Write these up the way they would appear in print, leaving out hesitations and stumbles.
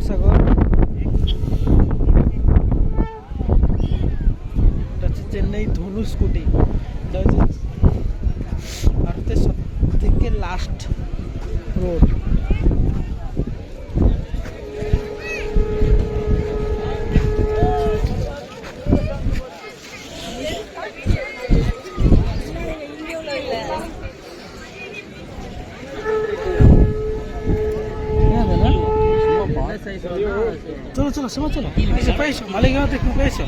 বঙ্গোপসাগর। এটা হচ্ছে চেন্নাই ধনুষকোটি। এটা হচ্ছে ভারতের সব থেকে লাস্ট রোড। চলো চলো সময় চলো, পেয়েছো মালিগাঁও থেকে পেয়েছো?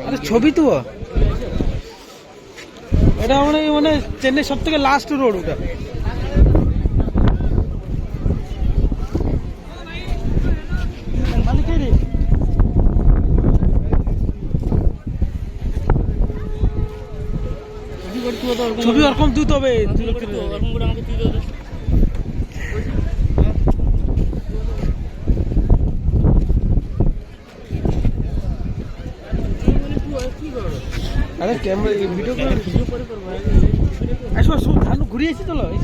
আরে ছবি তো এটা মানে চেন্নাই সব থেকে লাস্ট রোড ওটা। ছবি ওরকম দিতে হবে। আরে ক্যামেরা ভিডিও করে আসো, ধান ঘুরিয়েছি চলো এই